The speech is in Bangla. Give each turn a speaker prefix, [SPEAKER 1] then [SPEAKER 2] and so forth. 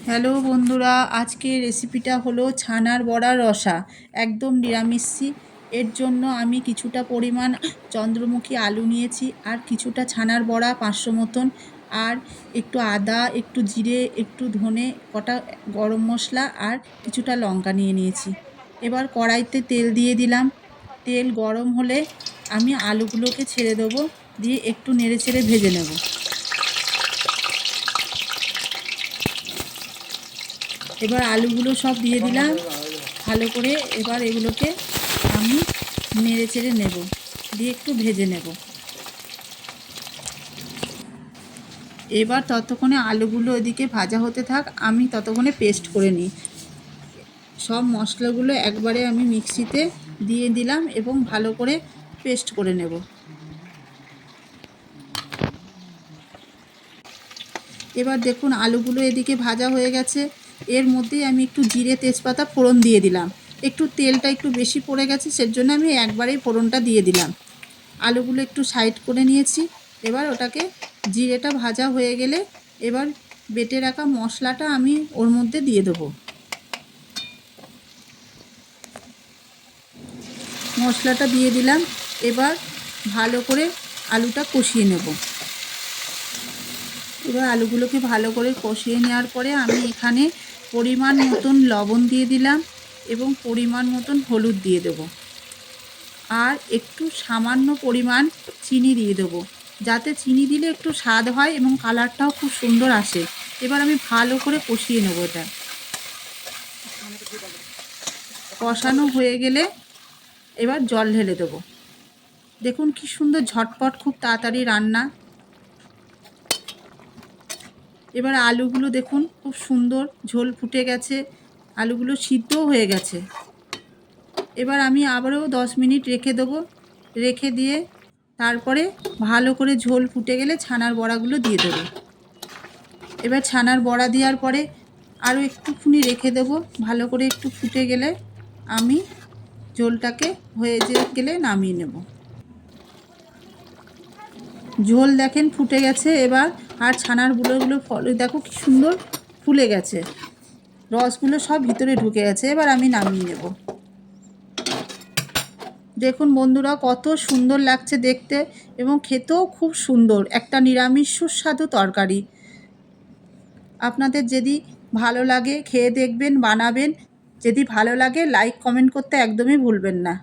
[SPEAKER 1] হ্যালো বন্ধুরা, আজকের রেসিপিটা হলো ছানার বড়া রসা। একদম নিরামিষি। এর জন্য আমি কিছুটা পরিমাণ চন্দ্রমুখী আলু নিয়েছি, আর কিছুটা ছানার বড়া 500 মতন, আর একটু আদা, একটু জিরে, একটু ধনে, কটা গরম মশলা আর কিছুটা লঙ্কা নিয়েছি। এবার কড়াইতে তেল দিয়ে দিলাম। তেল গরম হলে আমি আলুগুলোকে ছেড়ে দেবো, দিয়ে একটু নেড়ে চেড়ে ভেজে নেব। এবার আলুগুলো সব দিয়ে দিলাম ভালো করে। এবার এগুলোকে আমি নেড়ে চেড়ে নেব, দিয়ে একটু ভেজে নেব। এবার ততক্ষণে আলুগুলো এদিকে ভাজা হতে থাক, আমি ততক্ষণে পেস্ট করে নিই। সব মশলাগুলো একবারে আমি মিক্সিতে দিয়ে দিলাম এবং ভালো করে পেস্ট করে নেব। এবার দেখুন আলুগুলো এদিকে ভাজা হয়ে গেছে। এর মধ্যেই আমি একটু জিরে তেজপাতা ফোড়ন দিয়ে দিলাম। একটু তেলটা একটু বেশি পড়ে গেছে, সেজন্য আমি একবারেই ফোড়নটা দিয়ে দিলাম। আলুগুলো একটু সাইড করে নিয়েছি। এবার ওটাকে জিরেটা ভাজা হয়ে গেলে এবার বেটে রাখা মশলাটা আমি ওর মধ্যে দিয়ে দেবো। মশলাটা দিয়ে দিলাম। এবার ভালো করে আলুটা কষিয়ে নেব। এবার আলুগুলোকে ভালো করে কষিয়ে নেওয়ার পরে আমি এখানে পরিমাণ মতন লবণ দিয়ে দিলাম এবং পরিমাণ মতন হলুদ দিয়ে দেব, আর একটু সামান্য পরিমাণ চিনি দিয়ে দেবো, যাতে চিনি দিলে একটু স্বাদ হয় এবং কালারটাও খুব সুন্দর আসে। এবার আমি ভালো করে কষিয়ে নেব। এটা কষানো হয়ে গেলে এবার জল ঢেলে দেবো। দেখুন কি সুন্দর ঝটপট খুব তাড়াতাড়ি রান্না। এবার আলুগুলো দেখুন খুব সুন্দর ঝোল ফুটে গেছে, আলুগুলো সিদ্ধও হয়ে গেছে। এবার আমি আবারও 10 মিনিট রেখে দেবো। রেখে দিয়ে তারপরে ভালো করে ঝোল ফুটে গেলে ছানার বড়াগুলো দিয়ে দেবো। এবার ছানার বড়া দেওয়ার পরে আরও একটুখানি রেখে দেবো। ভালো করে একটু ফুটে গেলে আমি ঝোলটাকে হয়ে গেলে নামিয়ে নেব। ঝোল দেখেন ফুটে গেছে এবার, আর ছানার গুঁড়োগুলো দেখো কি সুন্দর ফুলে গেছে, রসগুলো সব ভিতরে ঢুকে গেছে। এবার আমি নামিয়ে নেব। দেখুন বন্ধুরা কত সুন্দর লাগছে দেখতে, এবং খেতেও খুব সুন্দর একটা নিরামিষ সুস্বাদু তরকারি। আপনাদের যদি ভালো লাগে খেয়ে দেখবেন, বানাবেন। যদি ভালো লাগে লাইক কমেন্ট করতে একদমই ভুলবেন না।